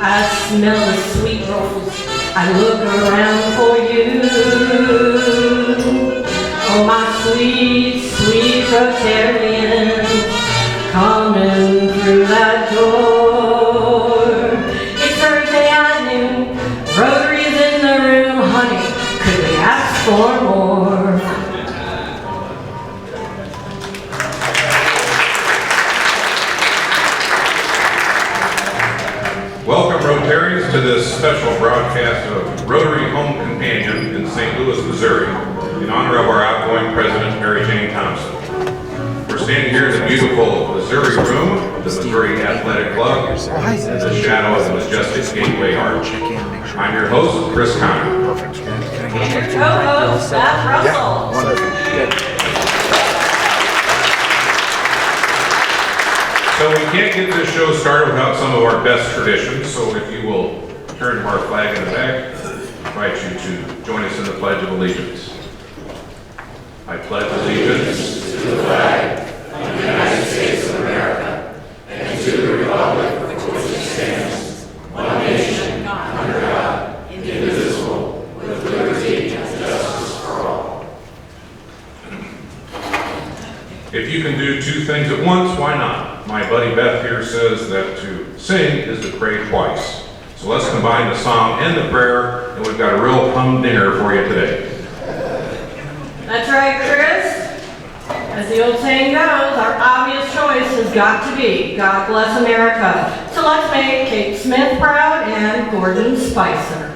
I smell the sweet rolls, I look around for you. Oh, my sweet, sweet Rotarians, coming through that door. It's Thursday at noon, Rotary's in the room, honey, could we ask for more? Welcome, Rotarians, to this special broadcast of Rotary Home Companion in St. Louis, Missouri, in honor of our outgoing president, Mary Jane Thompson. We're standing here in the beautiful Missouri Room, the Missouri Athletic Club, in the shadow of the majestic Gateway Arch. I'm your host, Chris Connor. Your co-host, Beth Russell. So we can't get this show started without some of our best traditions, so if you will turn to our flag in the back, I invite you to join us in the Pledge of Allegiance. I pledge allegiance to the flag of the United States of America and to the republic for which it stands, one nation, under God, indivisible, with liberty and justice for all. If you can do two things at once, why not? My buddy Beth here says that to sing is to pray twice. So let's combine the song and the prayer, and we've got a real humdinger for you today. That's right, Chris. As the old saying goes, our obvious choice has got to be God Bless America. So let's make Kate Smith proud and Gordon Spicer.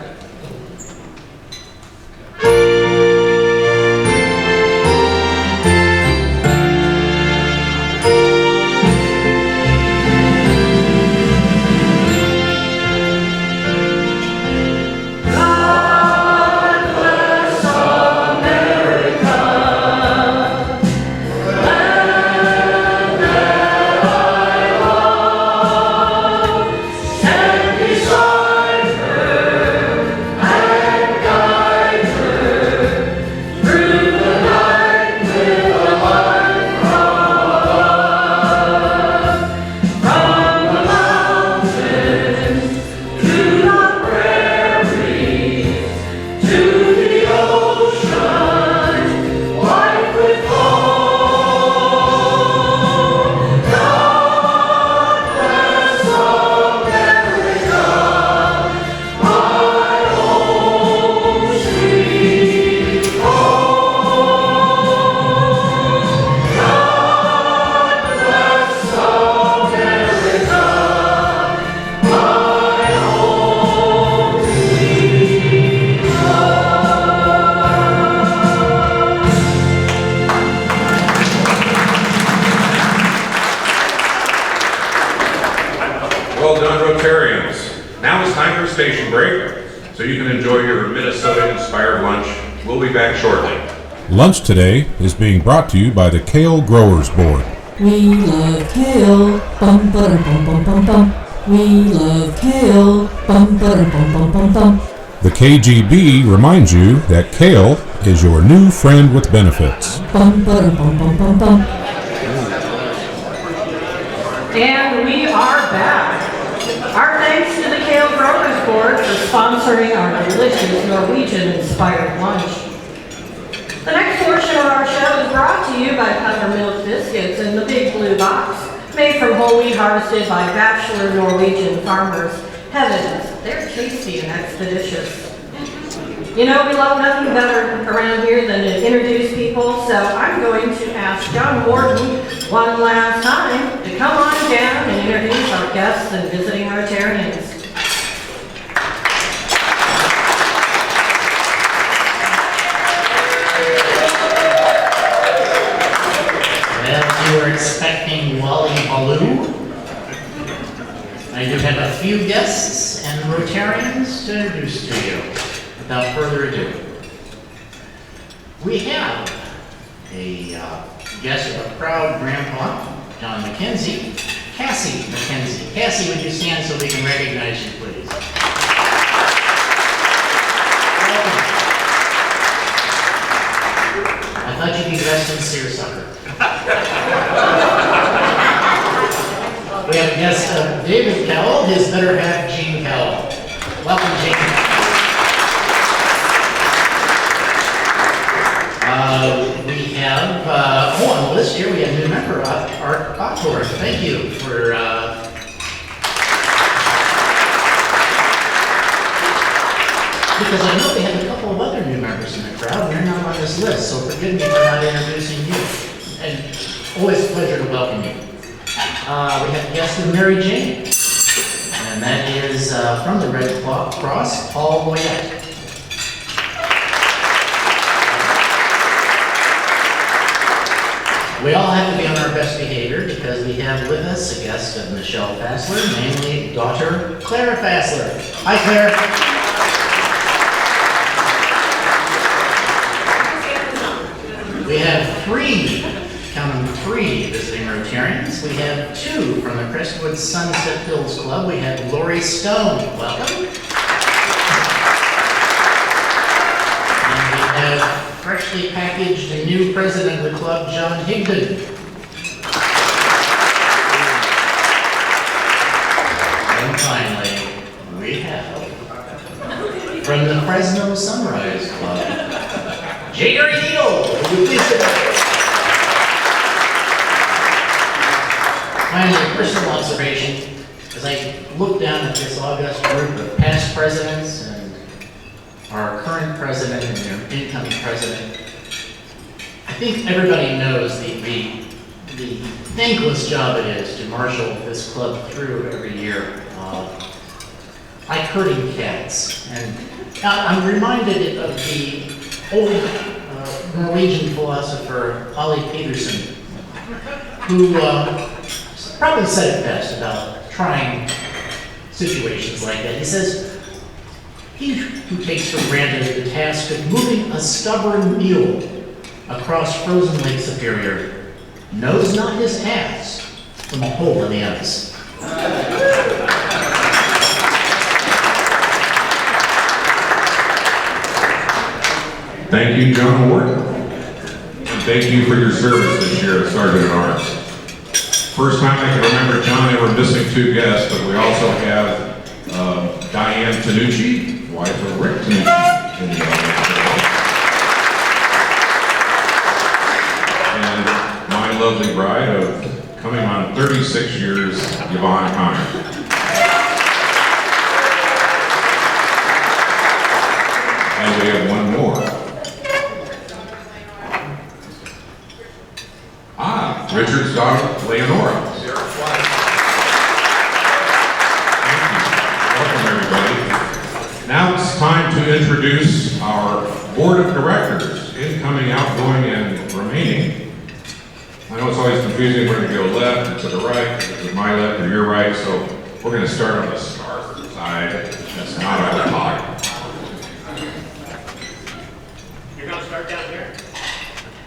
Well done, Rotarians. Now it's time for a station break, so you can enjoy your Minnesota-inspired lunch. We'll be back shortly. Lunch today is being brought to you by the Kale Growers Board. We love kale, bum bum bum bum bum bum. We love kale, bum bum bum bum bum bum. The KGB reminds you that kale is your new friend with benefits. Bum bum bum bum bum bum. And we are back. Our thanks to the Kale Growers Board for sponsoring our delicious Norwegian-inspired lunch. The next portion of our show is brought to you by Peppermilk Biscuits in the Big Blue Box, made from whole wheat harvested by bachelor Norwegian farmers. Heavens, they're tasty and expeditious. You know, we love nothing better around here than to introduce people, so I'm going to ask John Morton one last time to come on down and introduce our guests and visiting Rotarians. Well, you were expecting Wally Ballou. I do have a few guests and Rotarians to introduce to you. Without further ado, we have a guest of a proud grandpa, John McKenzie, Cassie McKenzie. Cassie, would you stand so we can recognize you, please? Welcome. I thought you'd be dressed in seersucker. We we have a guest, David Cowell, his better half, Gene Cowell. Welcome, Gene. We have, on the list here, we have new member, Art Bachor. Thank you for, because I know we have a couple of other new members in the crowd, and they're not on this list, so forgive me for not introducing you. And always a pleasure to welcome you. We have a guest of Mary Jane, and that is from the Red Cross, Paul Moyet. We all have to be on our best behavior because we have with us a guest of Michelle Fassler, namely daughter Clara Fassler. Hi, Claire. We have three visiting Rotarians. We have two from the Crestwood Sunset Hills Club. We have Lori Stone. Welcome. And we have freshly packaged and new president of the club, John Higdon. And finally, we have from the Fresno Sunrise Club, Jerry Neal. Will you please sit down? Finally, a personal observation. As I look down at this august group of past presidents and our current president and their incoming president, I think everybody knows the thankless job it is to marshal this club through every year. Like herding cats. And I'm reminded of the old Norwegian philosopher Ole Peterson, who probably said it best about trying situations like that. He says, "He who takes for granted the task of moving a stubborn mule across frozen Lake Superior knows not his ass from a hole in the ice." Thank you, John Ward. And thank you for your service this year as Sergeant at Arms. First time I can remember John ever missing two guests, but we also have Diane Tanucci, wife of Rick Tanucci, in the audience. And my lovely bride of coming on 36 years, Yvonne Connor. And we have one more. Richard's daughter, Leonora. Welcome, everybody. Now it's time to introduce our board of directors, incoming, outgoing, and remaining. I know it's always confusing where to go left and to the right, to my left or your right, so we're going to start on the starboard side. That's not our talk. You're going to start down here?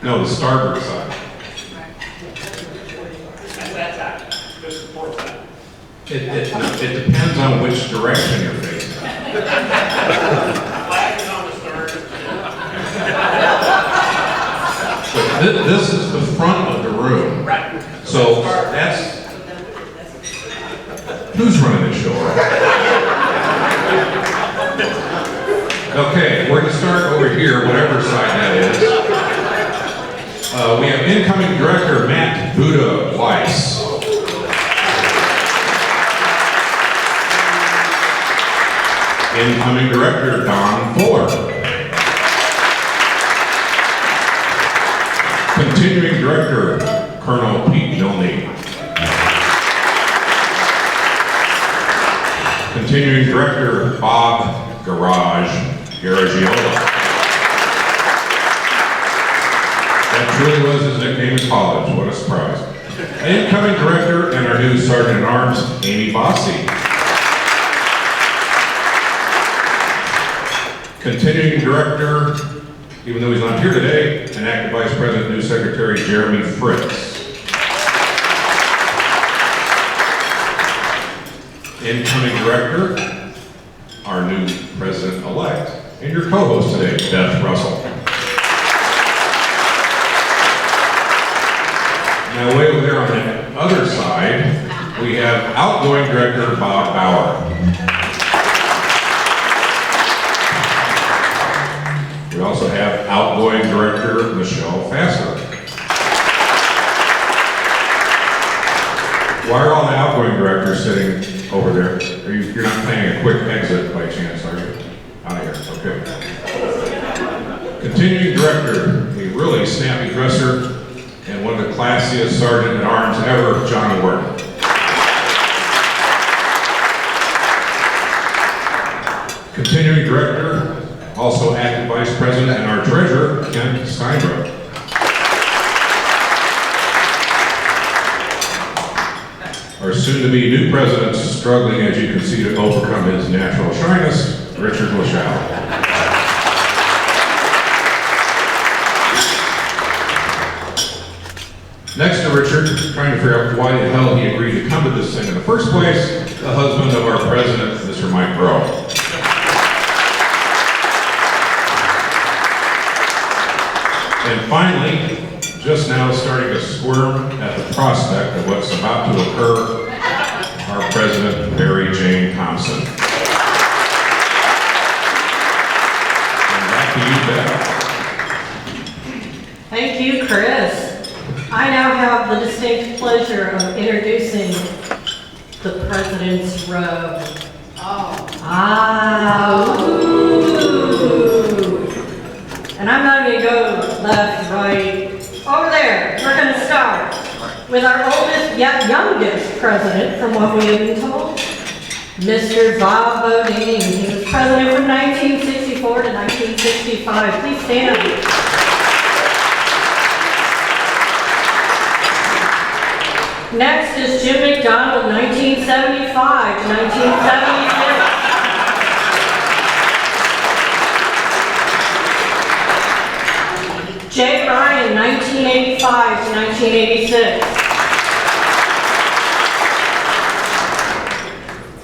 No, the starboard side. Just support that. It depends on which direction you're facing. Flag is on the stern. But this is the front of the room. Right. So that's... Who's running the show? Okay, we're going to start over here, whatever side that is. We have incoming director Matt Buddha Weiss. Incoming director Don Fuller. Continuing director Colonel Pete Milne. Continuing director Bob Garagiola. That truly was his nickname in college. What a surprise. Incoming director and our new Sergeant at Arms, Amy Bossi. Continuing director, even though he's not here today, and active vice president, new secretary, Jeremy Fritz. Incoming director, our new president-elect, and your co-host today, Beth Russell. Now, way over there on the other side, we have outgoing director Bob Bauer. We also have outgoing director Michelle Fassler. Why are all the outgoing directors sitting over there? You're not planning a quick exit by chance, are you? Out of here, okay. Continuing director, a really snappy dresser, and one of the classiest sergeant at arms ever, John Ward. Continuing director, also active vice president, and our treasurer, Ken Steinbrook. Our soon-to-be new president, struggling, as you can see, to overcome his natural shyness, Richard LaChalle. Next to Richard, trying to figure out why the hell he agreed to come to this thing in the first place, the husband of our president, Mr. Mike Rowe. And finally, just now starting to squirm at the prospect of what's about to occur, our president, Mary Jane Thompson. And back to you, Beth. Thank you, Chris. I now have the distinct pleasure of introducing the President's Robe. Ooh. And I'm not going to go left, right, over there. We're going to start with our oldest yet youngest president, from what we have been told, Mr. Bob Bodine. He was president from 1964 to 1965. Please stand. Next is Jim McDonald, 1975 to 1976. Jay Ryan, 1985 to 1986.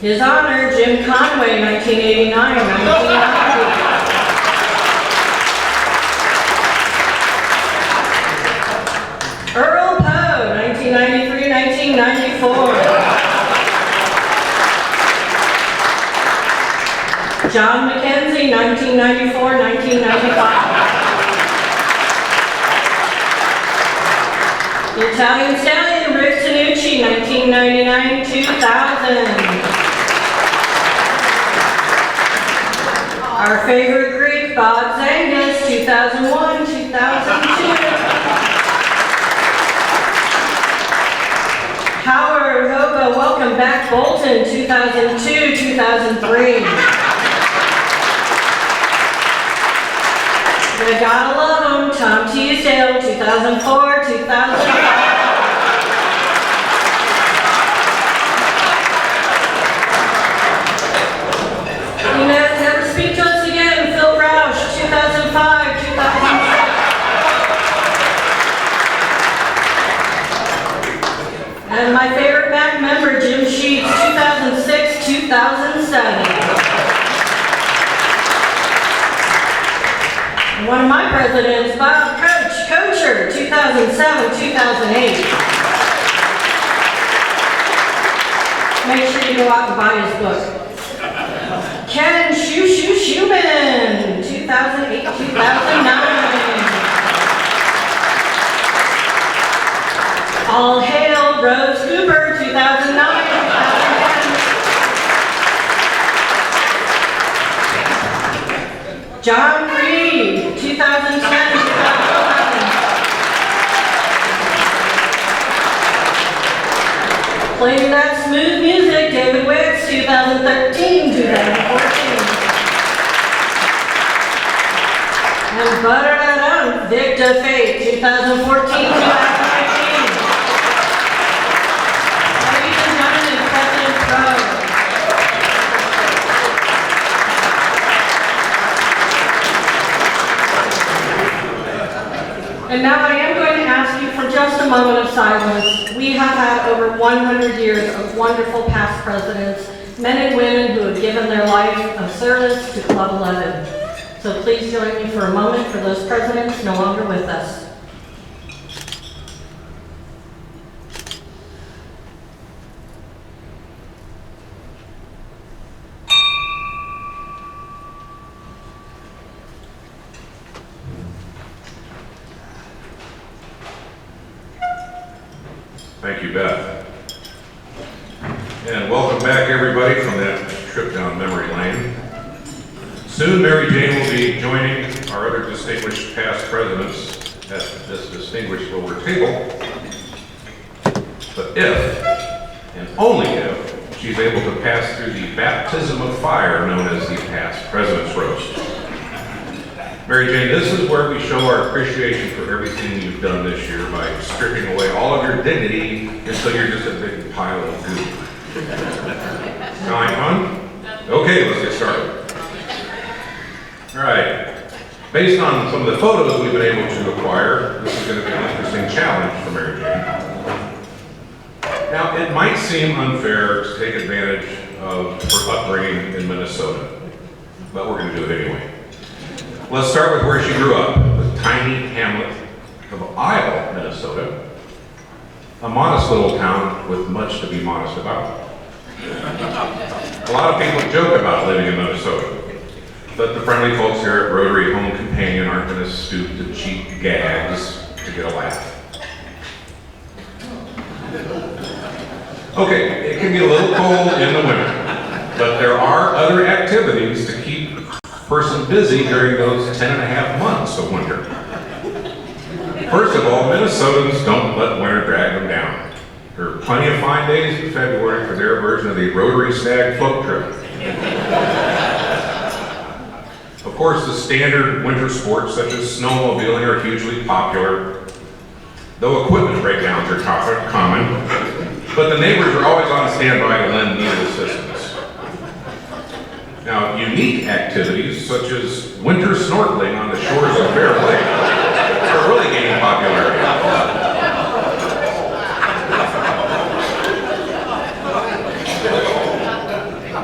His Honor, Jim Conway, 1989 to 1990. Earl Poe, 1993 1994. John McKenzie, 1994 1995. The Italian Stallion, Rick Tanucci, 1999-2000. Our favorite Greek, Bob Zangus, 2001-2002. Howard Hoga, welcome back, Bolton, 2002-2003. You gotta love him, Tom Teasdale, 2004-2005. You never speak to us again, Phil Roush, 2005-2006. And my favorite back member, Jim Sheets, 2006-2007. One of my presidents, Bob Kocher, 2007-2008. Make sure you go out and buy his book. Ken Schumann, 2008-2009. All hail Rose Cooper, 2009-2010. John Reed, 2010-2011. Playing that smooth music, David Wicks, 2013-2014. And ba-da-da-da, Vic DeFate, 2014-2015. Ladies and gentlemen, President Rowe. And now I am going to ask you for just a moment of silence. We have had over 100 years of wonderful past presidents, men and women who have given their life of service to Club 11. So please join me for a moment for those presidents no longer with us. Thank you, Beth. And welcome back, everybody, from that trip down memory lane. Soon, Mary Jane will be joining our other distinguished past presidents at this distinguished lower table. But if, and only if, she's able to pass through the baptism of fire known as the past president's roast. Mary Jane, this is where we show our appreciation for everything you've done this year by stripping away all of your dignity until you're just a big pile of goo. Sound fun? Okay, let's get started. All right. Based on some of the photos we've been able to acquire, this is going to be an interesting challenge for Mary Jane. Now, it might seem unfair to take advantage of her upbringing in Minnesota, but we're going to do it anyway. Let's start with where she grew up, the tiny hamlet of Isle, Minnesota, a modest little town with much to be modest about. A lot of people joke about living in Minnesota, but the friendly folks here at Rotary Home Companion aren't going to stoop to cheap gags to get a laugh. Okay, it can be a little cold in the winter, but there are other activities to keep a person busy during those 10.5 months of winter. First of all, Minnesotans don't let winter drag them down. There are plenty of fine days in February for their version of the Rotary Stag float trip. Of course, the standard winter sports such as snowmobiling are hugely popular, though equipment breakdowns are common, but the neighbors are always on standby to lend needed assistance. Now, unique activities such as winter snorkeling on the shores of Bear Lake are really gaining popularity.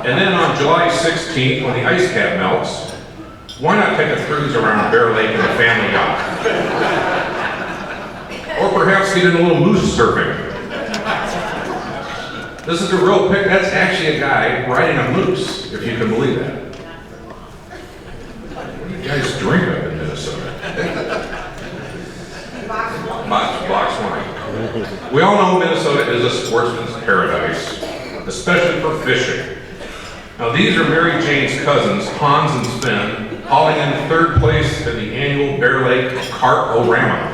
And then on July 16th, when the ice cap melts, why not take a cruise around Bear Lake in a family yacht? Or perhaps get in a little moose surfing. This is a real pic. That's actually a guy riding a moose, if you can believe that. What do you guys drink up in Minnesota? Box wine. We all know Minnesota is a sportsman's paradise, especially for fishing. Now these are Mary Jane's cousins, Hans and Sven, hauling in third place at the annual Bear Lake Carp-O-Rama.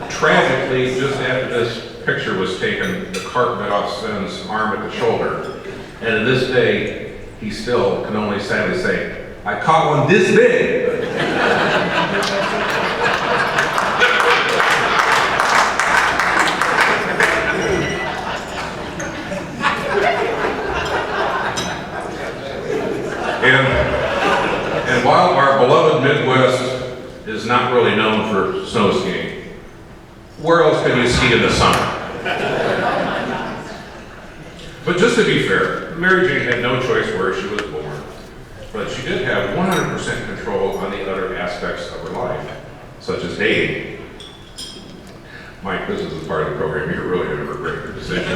Tragically, just after this picture was taken, the carp bit off Sven's arm at the shoulder. And to this day, he still can only sadly say, I caught one this big. And while our beloved Midwest is not really known for snow skiing, where else can you ski in the summer? But just to be fair, Mary Jane had no choice where she was born, but she did have 100% control on the other aspects of her life, such as dating. Mike, this is a part of the program. You're really going to regret your decision.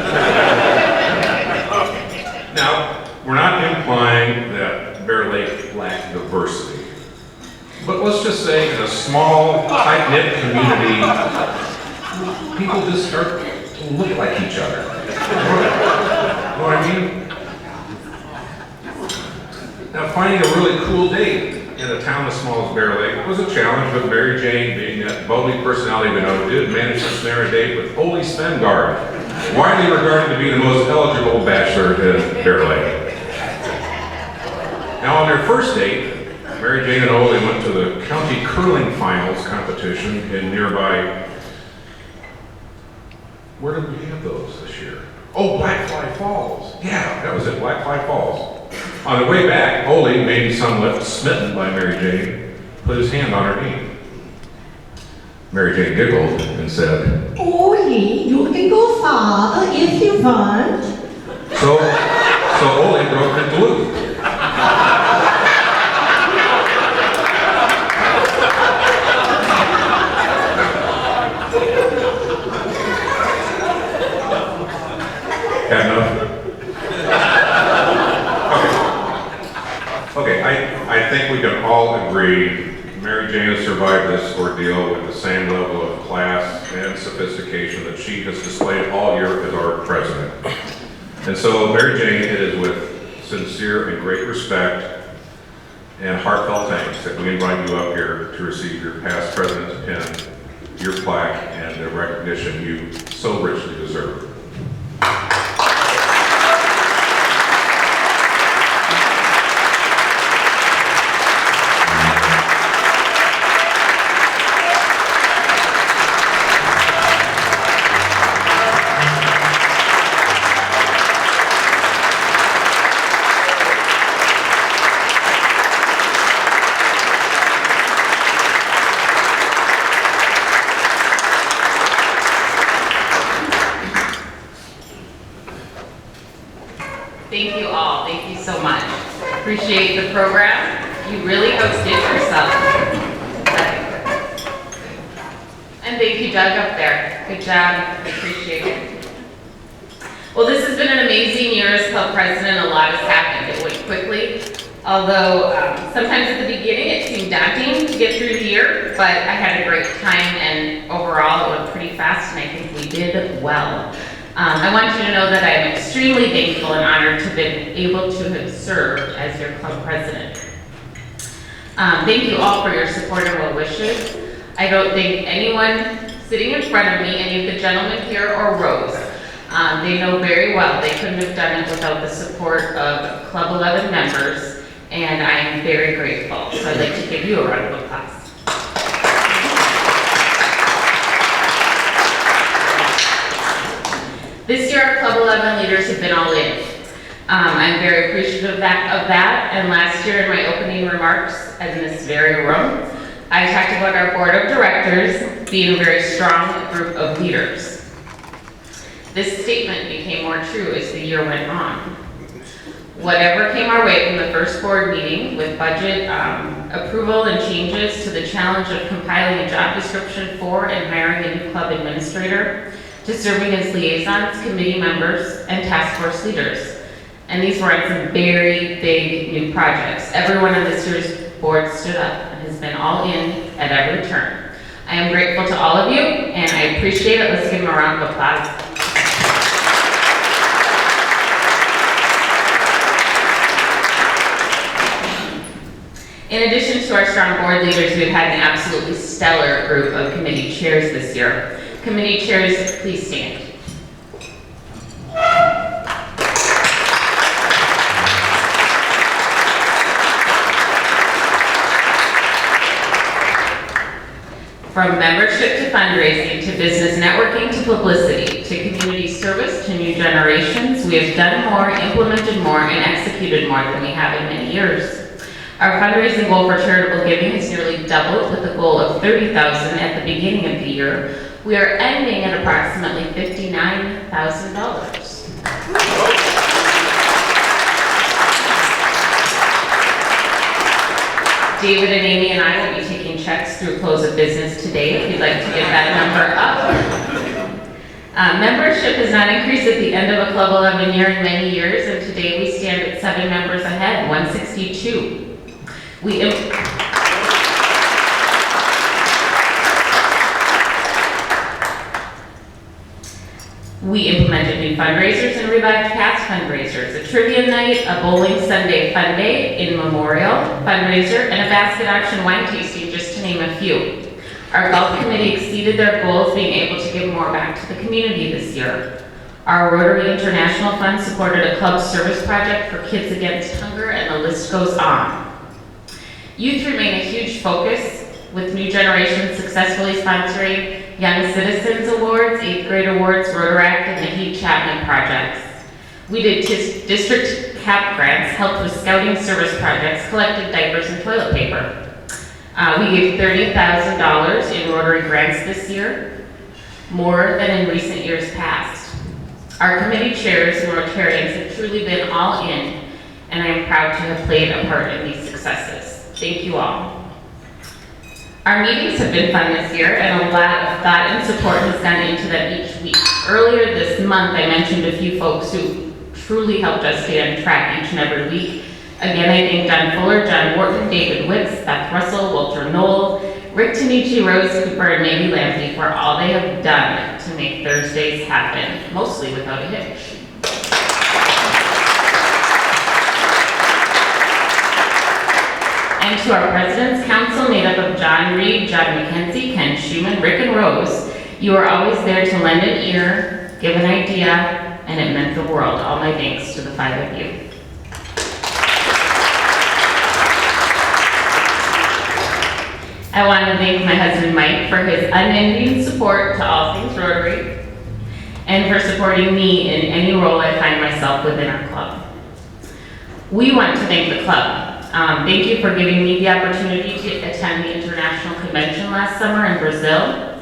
Now, we're not implying that Bear Lake lacked diversity, but let's just say in a small, tight-knit community, people just start to look like each other. You know what I mean? Now, finding a really cool date in a town as small as Bear Lake was a challenge, but Mary Jane, being that bubbly personality we know, did manage to snare a date with Ole Svengard, widely regarded to be the most eligible bachelor in Bear Lake. Now, on their first date, Mary Jane and Ole went to the county curling finals competition in nearby. Where did we have those this year? Oh, Blackfly Falls. Yeah, that was it, Blackfly Falls. On the way back, Ole, maybe somewhat smitten by Mary Jane, put his hand on her knee. Mary Jane giggled and said, Ole, you can go farther if you want. So Ole broke the glue. Had enough? Okay, I think we can all agree Mary Jane has survived this ordeal with the same level of class and sophistication that she has displayed all year as our president. And so, Mary Jane, it is with sincere and great respect and heartfelt thanks that we invite you up here to receive your past president's pin, your plaque, and the recognition you so richly deserve. Thank you all. Thank you so much. Appreciate the program. You really hosted yourself. And thank you, Doug, up there. Good job. Appreciate it. Well, this has been an amazing year as club president. A lot has happened. It went quickly. Although sometimes at the beginning it seemed daunting to get through the year, but I had a great time and overall it went pretty fast and I think we did well. I want you to know that I am extremely thankful and honored to have been able to have served as your club president. Thank you all for your support and well wishes. I don't think anyone sitting in front of me, any of the gentlemen here or Rose, they know very well they couldn't have done it without the support of Club 11 members, and I am very grateful. So I'd like to give you a round of applause. This year, our Club 11 leaders have been all in. I'm very appreciative of that, and last year in my opening remarks in this very room, I talked about our board of directors being a very strong group of leaders. This statement became more true as the year went on. Whatever came our way from the first board meeting with budget approval and changes to the challenge of compiling a job description for and hiring a new club administrator, to serving as liaisons, committee members, and task force leaders. And these were on some very big new projects. Everyone on this year's board stood up and has been all in at every turn. I am grateful to all of you, and I appreciate it. Let's give them a round of applause. In addition to our strong board leaders, we've had an absolutely stellar group of committee chairs this year. Committee chairs, please stand. From membership to fundraising, to business networking, to publicity, to community service, to new generations, we have done more, implemented more, and executed more than we have in many years. Our fundraising goal for charitable giving has nearly doubled, with a goal of $30,000 at the beginning of the year. We are ending at approximately $59,000. David and Amy and I will be taking checks through close of business today if you'd like to get that number up. Membership has not increased at the end of a Club 11 year in many years, and today we stand at 7 members ahead, 162. We implemented new fundraisers and revived past fundraisers, a trivia night, a bowling Sunday fun day, in memorial fundraiser, and a basket auction wine tasting, just to name a few. Our golf committee exceeded their goals, being able to give more back to the community this year. Our Rotary International Fund supported a club service project for Kids Against Hunger, and the list goes on. Youth remain a huge focus, with New Generation successfully sponsoring Young Citizens Awards, 8th grade awards, Rotaract, and the Heath Chapman projects. We did district cap grants, helped with scouting service projects, collected diapers and toilet paper. We gave $30,000 in Rotary grants this year, more than in recent years past. Our committee chairs and Rotarians have truly been all in, and I am proud to have played a part in these successes. Thank you all. Our meetings have been fun this year, and a lot of thought and support has gone into them each week. Earlier this month, I mentioned a few folks who truly helped us stay on track each and every week. Again, I thank John Fuller, John Wharton, David Wicks, Beth Russell, Walter Knoll, Rick Tanichi, Rose Cooper, and Maggie Lampy for all they have done to make Thursdays happen, mostly without a hitch. And to our President's Council, made up of John Reed, John McKenzie, Ken Schumann, Rick, and Rose, you are always there to lend an ear, give an idea, and it meant the world. All my thanks to the 5 of you. I want to thank my husband Mike for his unending support to all things Rotary and for supporting me in any role I find myself within our club. We want to thank the club. Thank you for giving me the opportunity to attend the International Convention last summer in Brazil.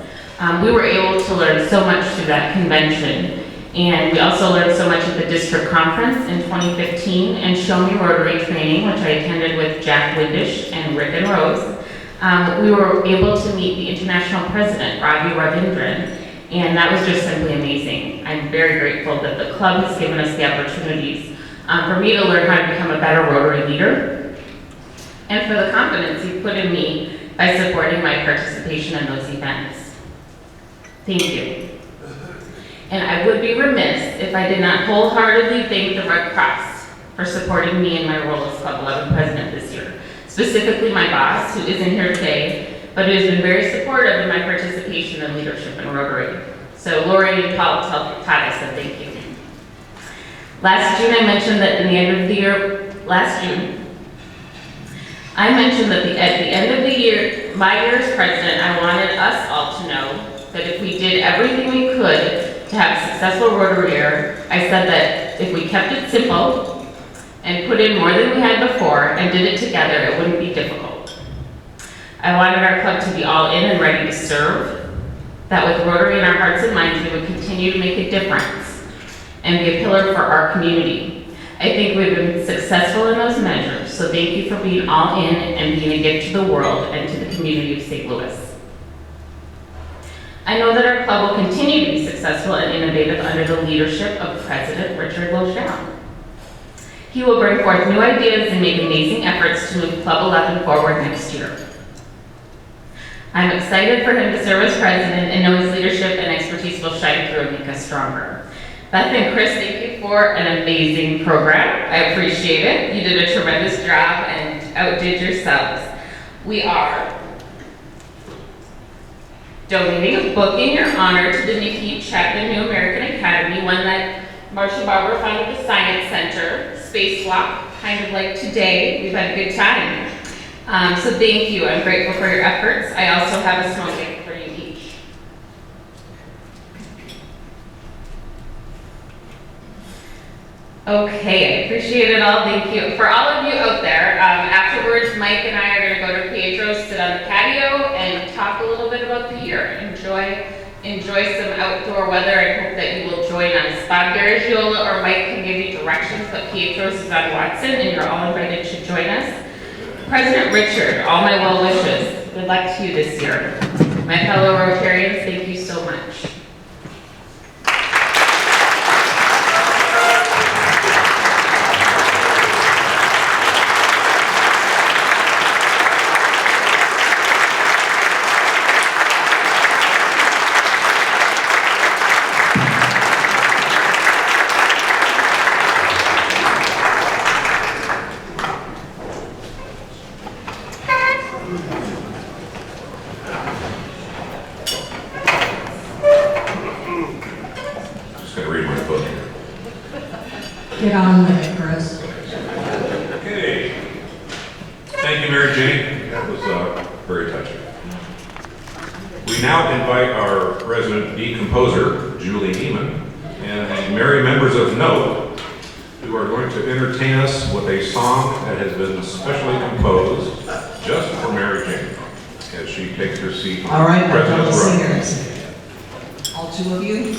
We were able to learn so much through that convention, and we also learned so much at the district conference in 2015 and Show Me Rotary training, which I attended with Jack Windish and Rick and Rose. We were able to meet the international president, Ravi Ravindran, and that was just simply amazing. I'm very grateful that the club has given us the opportunities for me to learn how to become a better Rotary leader, and for the confidence you put in me by supporting my participation in those events. Thank you. And I would be remiss if I did not wholeheartedly thank the Red Cross for supporting me in my role as Club 11 president this year. Specifically my boss, who isn't here today, but who has been very supportive in my participation and leadership in Rotary. So Lori and Paul Tata said thank you. Last June I mentioned that at the end of the year, at the end of the year, my year as president, I wanted us all to know that if we did everything we could to have a successful Rotary year, I said that if we kept it simple and put in more than we had before and did it together, it wouldn't be difficult. I wanted our club to be all in and ready to serve, that with Rotary in our hearts and minds, we would continue to make a difference and be a pillar for our community. I think we've been successful in those measures, so thank you for being all in and being a gift to the world and to the community of St. Louis. I know that our club will continue to be successful and innovative under the leadership of President Richard Lochelle. He will bring forth new ideas and make amazing efforts to move Club 11 forward next year. I'm excited for him to serve as president and know his leadership and expertise will shine through and make us stronger. Beth and Chris, thank you for an amazing program. I appreciate it. You did a tremendous job and outdid yourselves. We are donating a book in your honor to the Nikki Chapman New American Academy, one that Marcia Barber found at the Science Center, Spacewalk, kind of like today. We've had a good time. So thank you. I'm grateful for your efforts. I also have a small gift for you each. Okay, I appreciate it all. Thank you. For all of you out there, afterwards, Mike and I are going to go to Pietro's, sit on the patio, and talk a little bit about the year. Enjoy some outdoor weather. I hope that you will join us. Bob Garagiola or Mike can give you directions, but Pietro's is on Watson, and you're all invited to join us. President Richard, all my well wishes. Good luck to you this year. My fellow Rotarians, thank you so much. Get on with it, Chris. Okay. Thank you, Mary Jane. That was very touching. We now invite our resident decomposer, Julie Neiman, and the merry members of Note, who are going to entertain us with a song that has been specially composed just for Mary Jane as she takes her seat. All right, my fellow President's singers. All two of you.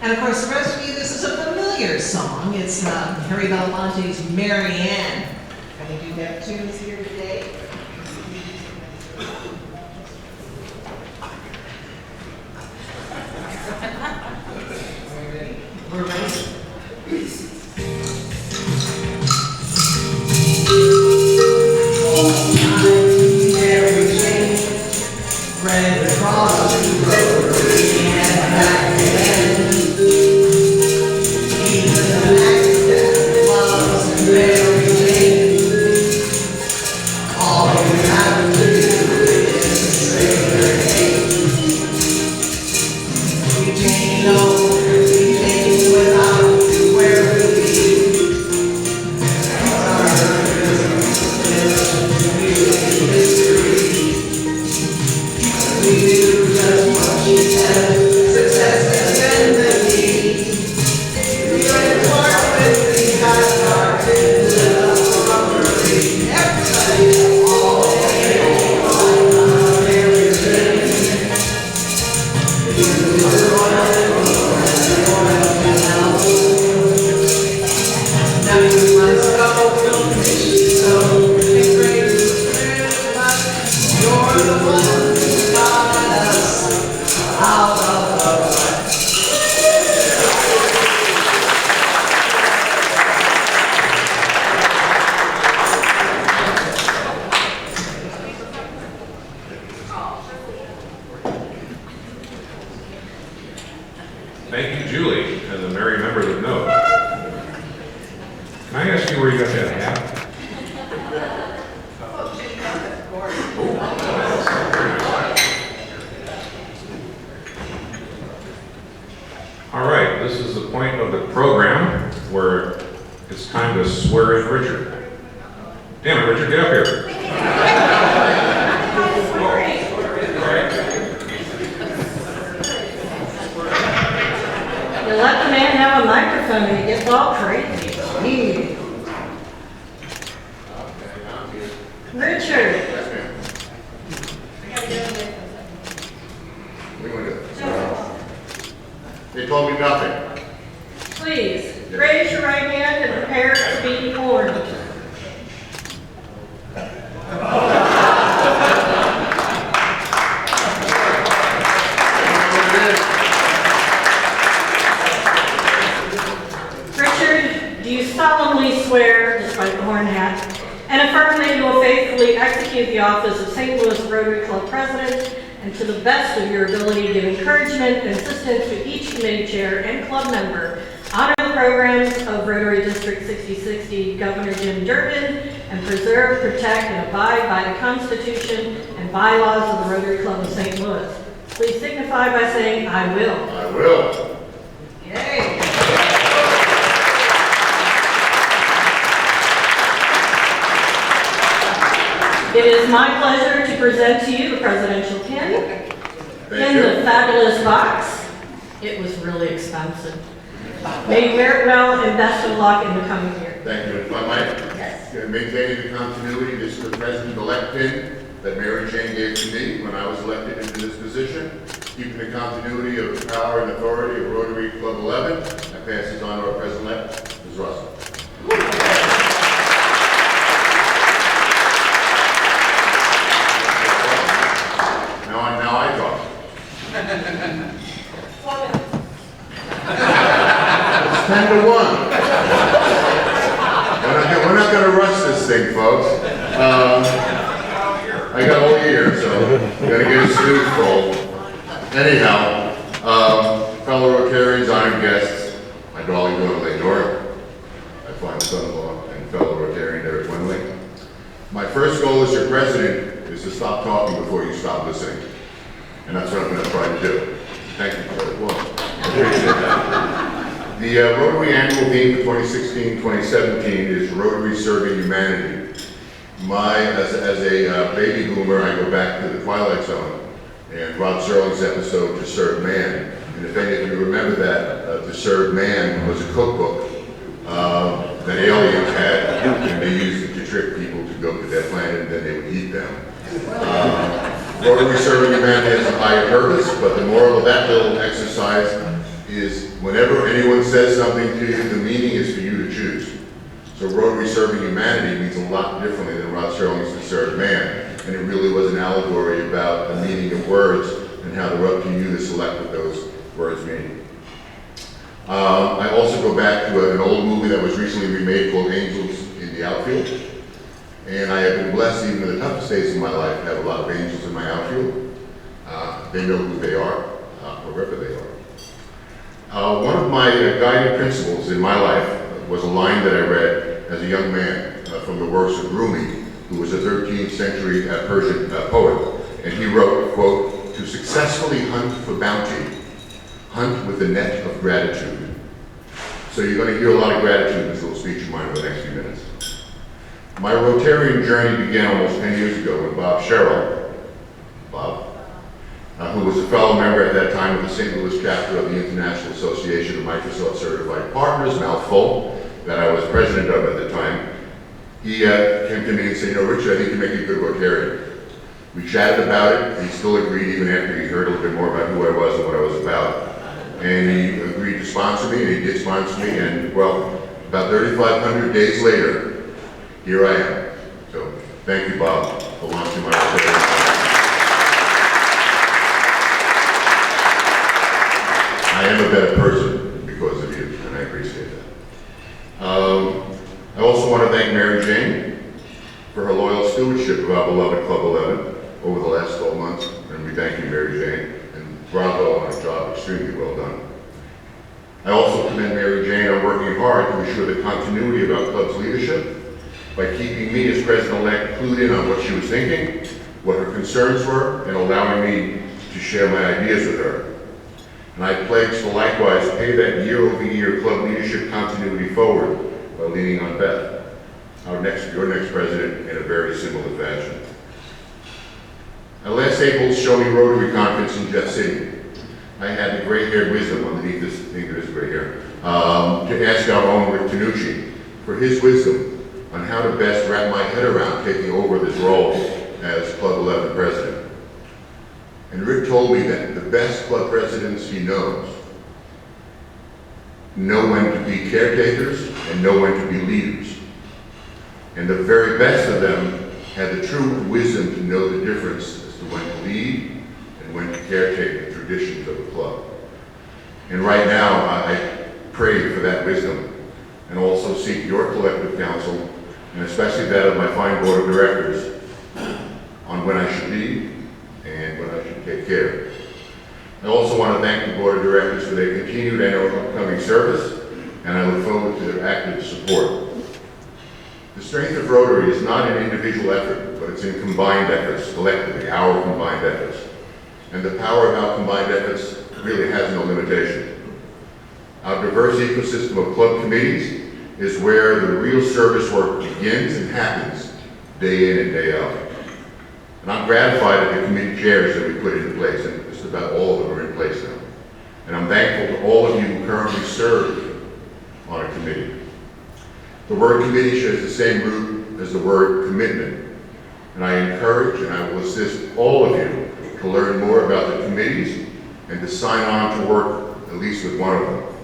And of course, the rest of you, this is a familiar song. It's Harry Belafonte's Mary Ann. Can we do that tunes here today? Are we ready? We're ready. see where you got that hat? All right, this is the point of the program where it's time to swear in Richard. Damn it, Richard, get up here. You let the man have a microphone and he gets all crazy. Gee. Richard. They told me nothing. Please, raise your right hand and prepare to be sworn. Richard, do you solemnly swear, despite the horn hat, and affirm that you will faithfully execute the office of St. Louis Rotary Club President and to the best of your ability give encouragement and assistance to each committee chair and club member, honor the programs of Rotary District 6060 Governor Jim Durbin, and preserve, protect, and abide by the Constitution and bylaws of the Rotary Club of St. Louis? Please signify by saying, I will. I will. Yay. It is my pleasure to present to you the presidential pin in the fabulous box. It was really expensive. May you wear it well and best of luck in the coming year. Thank you. If I might, maintaining the continuity, this is the president-elect pin that Mary Jane gave to me when I was elected into this position. Keeping the continuity of the power and authority of Rotary Club 11, I pass this on to our president-elect, Ms. Russell. Now I talk. It's 10 to 1. We're not going to rush this thing, folks. I got all year, so we got to get a snooze full. Anyhow, fellow Rotarians, honored guests, my darling daughter Leonora, my fine son-in-law, and fellow Rotarian Eric Wendling. My first goal as your president is to stop talking before you stop listening. And that's what I'm going to try to do. Thank you for that. Well, I appreciate that. The Rotary annual theme for 2016-2017 is Rotary Serving Humanity. As a baby boomer, I go back to the Twilight Zone and Rod Serling's episode, To Serve Man. And if any of you remember that, To Serve Man was a cookbook that aliens had, and they used it to trick people to go to their planet and then they would eat them. Rotary Serving Humanity has a higher purpose, but the moral of that little exercise is whenever anyone says something to you, the meaning is for you to choose. So Rotary Serving Humanity means a lot differently than Rod Serling's To Serve Man, and it really was an allegory about the meaning of words and how they're up to you to select what those words mean. I also go back to an old movie that was recently remade called Angels in the Outfield. And I have been blessed, even in the toughest days of my life, to have a lot of angels in my outfield. They know who they are, wherever they are. One of my guiding principles in my life was a line that I read as a young man from the works of Rumi, who was a 13th century Persian poet. And he wrote, quote, "To successfully hunt for bounty, hunt with the net of gratitude." So you're going to hear a lot of gratitude in this little speech of mine over the next few minutes. My Rotarian journey began almost 10 years ago when Bob Sherrill, who was a fellow member at that time of the St. Louis chapter of the International Association of Microsoft Certified Partners, mouthful, that I was president of at the time, he came to me and said, "You know, Richard, I think you make a good Rotarian." We chatted about it, and he still agreed even after he heard a little bit more about who I was and what I was about. And he agreed to sponsor me, and he did sponsor me, and well, about 3,500 days later, here I am. So, thank you, Bob, for launching my Rotarian. I am a better person because of you, and I appreciate that. I also want to thank Mary Jane for her loyal stewardship of our beloved Club 11 over the last 12 months, and we thank you, Mary Jane, and bravo on a job extremely well done. I also commend Mary Jane on working hard to ensure the continuity of our club's leadership by keeping me as president-elect clued in on what she was thinking, what her concerns were, and allowing me to share my ideas with her. And I pledge to likewise pay that year-over-year club leadership continuity forward by leaning on Beth, your next president, in a very similar fashion. At last April's Show Me Rotary Conference in Jeff City, I had the gray-haired wisdom underneath this, I think it is gray hair, to ask our own Rick Tanucci for his wisdom on how to best wrap my head around taking over this role as Club 11 president. And Rick told me that the best club presidents he knows know when to be caretakers and know when to be leaders. And the very best of them had the true wisdom to know the difference as to when to lead and when to caretake the traditions of a club. And right now, I pray for that wisdom and also seek your collective counsel, and especially that of my fine board of directors, on when I should lead and when I should take care. I also want to thank the board of directors for their continued and upcoming service, and I look forward to their active support. The strength of Rotary is not an individual effort, but it's in combined efforts, collectively, our combined efforts. And the power of our combined efforts really has no limitation. Our diverse ecosystem of club committees is where the real service work begins and happens day in and day out. And I'm gratified at the committee chairs that we put into place, and just about all of them are in place now. And I'm thankful to all of you who currently serve on a committee. The word committee shares the same root as the word commitment. And I encourage and I will assist all of you to learn more about the committees and to sign on to work at least with one of them.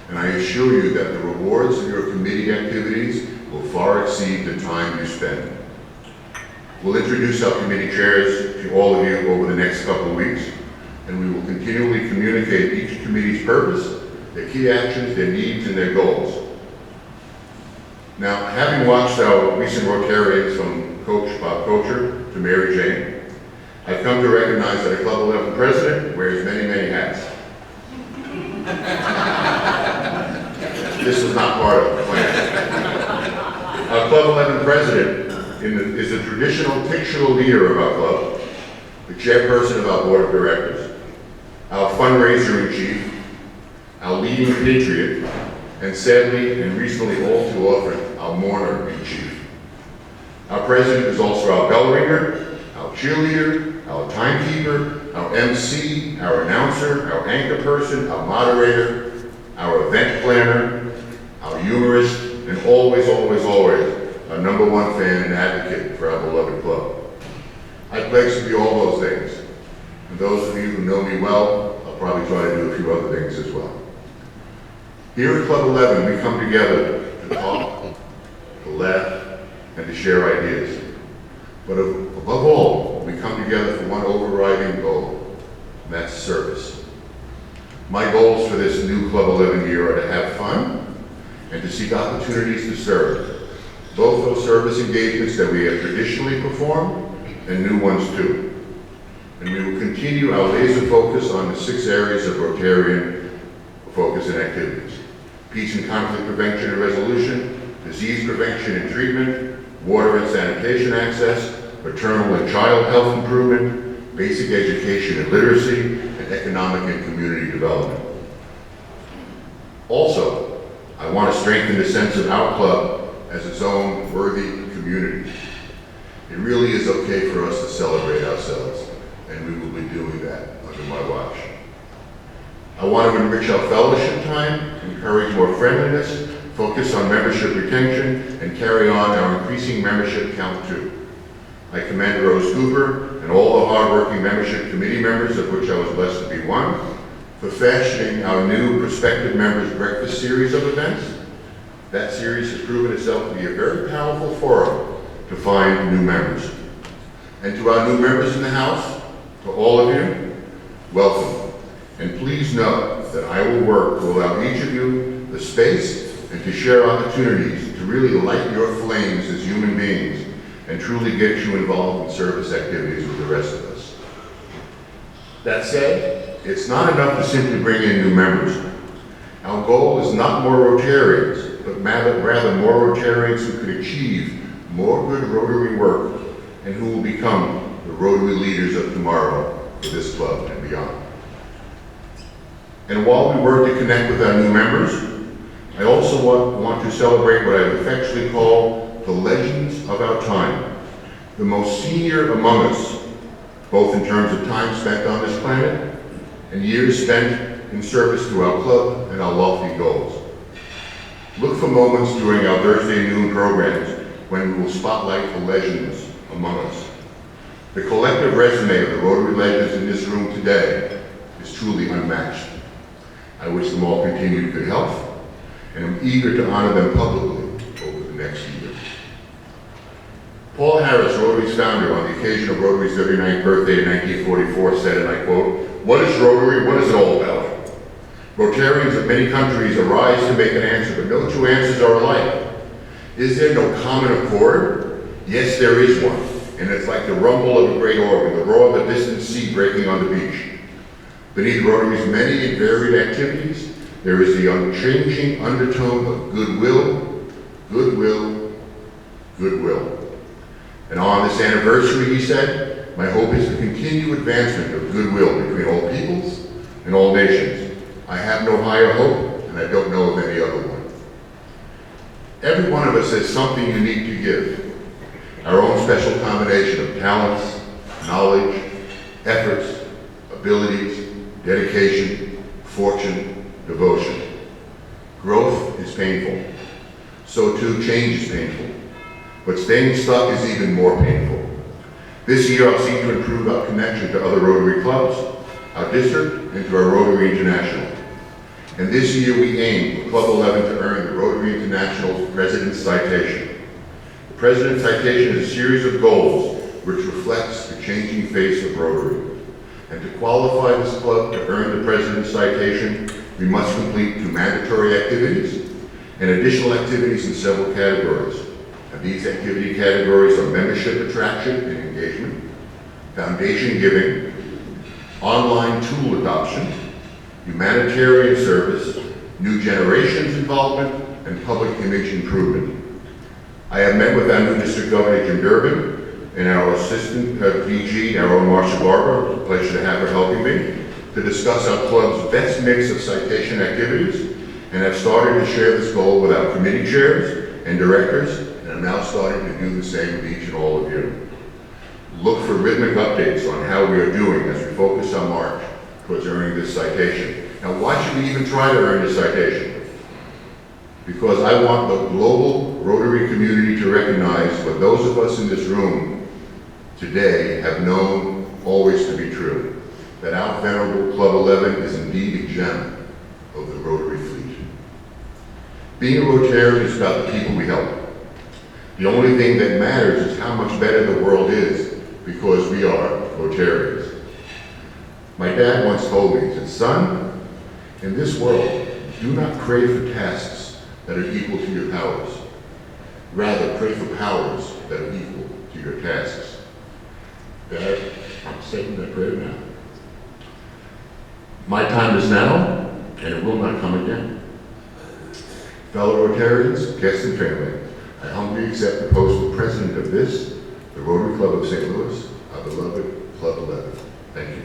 And I assure you that the rewards of your committee activities will far exceed the time you spend. We'll introduce our committee chairs to all of you over the next couple of weeks, and we will continually communicate each committee's purpose, their key actions, their needs, and their goals. Now, having watched our recent Rotarians from Coach Bob Kocher to Mary Jane, I've come to recognize that a Club 11 president wears many, many hats. This was not part of the plan. Our Club 11 president is the traditional fictional leader of our club, the chairperson of our board of directors, our fundraiser in chief, our leading patriot, and sadly and recently all too often, our mourner in chief. Our president is also our bell ringer, our cheerleader, our timekeeper, our MC, our announcer, our anchor person, our moderator, our event planner, our humorist, and always, always, always, our #1 fan and advocate for our beloved club. I pledge to be all those things. And those of you who know me well, I'll probably try to do a few other things as well. Here at Club 11, we come together to talk, to laugh, and to share ideas. But above all, we come together for one overriding goal, and that's service. My goals for this new Club 11 year are to have fun and to seek opportunities to serve. Both those service engagements that we have traditionally performed and new ones too. And we will continue our laser focus on the 6 areas of Rotarian focus and activities: peace and conflict prevention and resolution, disease prevention and treatment, water and sanitation access, maternal and child health improvement, basic education and literacy, and economic and community development. Also, I want to strengthen the sense of our club as its own worthy community. It really is okay for us to celebrate ourselves, and we will be doing that under my watch. I want to enrich our fellowship time, encourage more friendliness, focus on membership retention, and carry on our increasing membership count too. I commend Rose Cooper and all the hardworking membership committee members, of which I was blessed to be one, for fashioning our new prospective members breakfast series of events. That series has proven itself to be a very powerful forum to find new members. And to our new members in the house, to all of you, welcome. And please know that I will work to allow each of you the space and to share opportunities to really light your flames as human beings and truly get you involved in service activities with the rest of us. That said, it's not enough to simply bring in new members. Our goal is not more Rotarians, but rather more Rotarians who can achieve more good Rotary work and who will become the Rotary leaders of tomorrow for this club and beyond. And while we work to connect with our new members, I also want to celebrate what I affectionately call the legends of our time, the most senior among us, both in terms of time spent on this planet and years spent in service to our club and our lofty goals. Look for moments during our Thursday noon programs when we will spotlight the legends among us. The collective resume of the Rotary legends in this room today is truly unmatched. I wish them all continued good health, and I'm eager to honor them publicly over the next year. Paul Harris, Rotary's founder, on the occasion of Rotary's 39th birthday in 1944 said, and I quote, "What is Rotary? What is it all about? Rotarians of many countries arise to make an answer, but no two answers are alike. Is there no common accord? Yes, there is one, and it's like the rumble of a great organ, the roar of a distant sea breaking on the beach. Beneath Rotary's many and varied activities, there is the unchanging undertone of goodwill, goodwill, goodwill. And on this anniversary, he said, my hope is the continued advancement of goodwill between all peoples and all nations. I have no higher hope, and I don't know of any other one." Every one of us has something unique to give. Our own special combination of talents, knowledge, efforts, abilities, dedication, fortune, devotion. Growth is painful. So too, change is painful. But staying stuck is even more painful. This year, I'll seek to improve our connection to other Rotary clubs, our district, and to our Rotary International. And this year, we aim for Club 11 to earn the Rotary International's President's Citation. The President's Citation is a series of goals which reflects the changing face of Rotary. And to qualify this club to earn the President's Citation, we must complete 2 mandatory activities and additional activities in several categories. And these activity categories are membership attraction and engagement, foundation giving, online tool adoption, humanitarian service, new generations involvement, and public image improvement. I have met with our new District Governor, Jim Durbin, and our Assistant DG, our own Marcia Barber, it's a pleasure to have her helping me, to discuss our club's best mix of citation activities, and have started to share this goal with our committee chairs and directors, and I'm now starting to do the same with each and all of you. Look for rhythmic updates on how we are doing as we focus our march towards earning this citation. Now, why should we even try to earn this citation? Because I want the global Rotary community to recognize what those of us in this room today have known always to be true, that our venerable Club 11 is indeed a gem of the Rotary fleet. Being a Rotarian is about the people we help. The only thing that matters is how much better the world is because we are Rotarians. My dad once told me, he said, "Son, in this world, do not crave for tasks that are equal to your powers. Rather, pray for powers that are equal to your tasks." Dad, I'm saying that prayer now. My time is now, and it will not come again. Fellow Rotarians, guests and family, I humbly accept the post of President of this, the Rotary Club of St. Louis, our beloved Club 11. Thank you.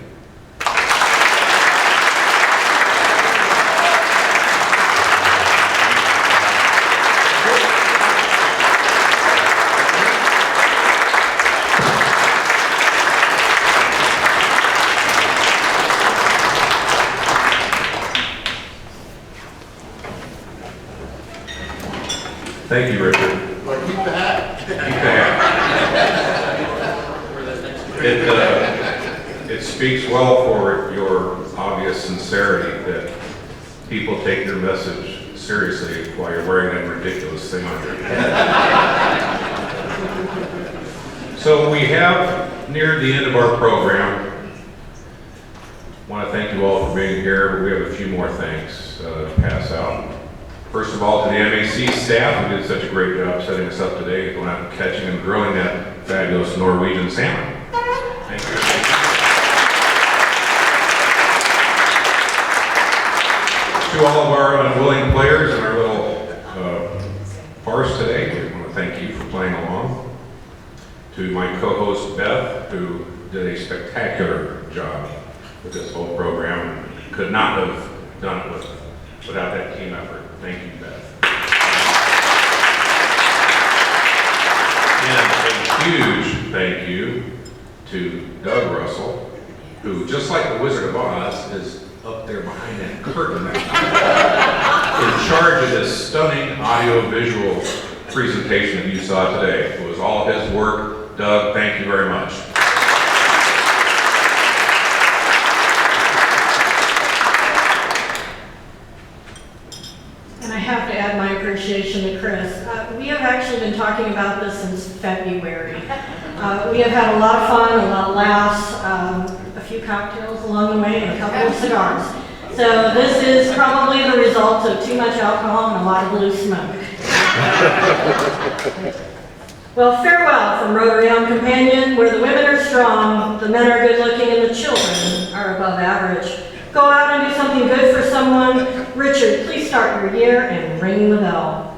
Thank you, Richard. But keep the hat. Keep the hat. It speaks well for your obvious sincerity that people take your message seriously while you're wearing that ridiculous thing on your head. So we have neared the end of our program. I want to thank you all for being here, but we have a few more thanks to pass out. First of all, to the MAC staff who did such a great job setting us up today, going out and catching and grilling that fabulous Norwegian salmon. Thank you. To to all of our unwilling players in our little farce today, we want to thank you for playing along. To my co-host Beth, who did a spectacular job with this whole program, could not have done it without that team effort. Thank you, Beth. And a huge thank you to Doug Russell, who, just like the Wizard of Oz, is up there behind that curtain in charge of this stunning audio-visual presentation that you saw today. It was all his work. Doug, thank you very much. And I have to add my appreciation to Chris. We have actually been talking about this since February. We have had a lot of fun, a lot of laughs, a few cocktails along the way, and a couple of cigars. So this is probably the result of too much alcohol and a lot of blue smoke. Well, farewell from Rotary Home Companion, where the women are strong, the men are good looking, and the children are above average. Go out and do something good for someone. Richard, please start your year and ring the bell.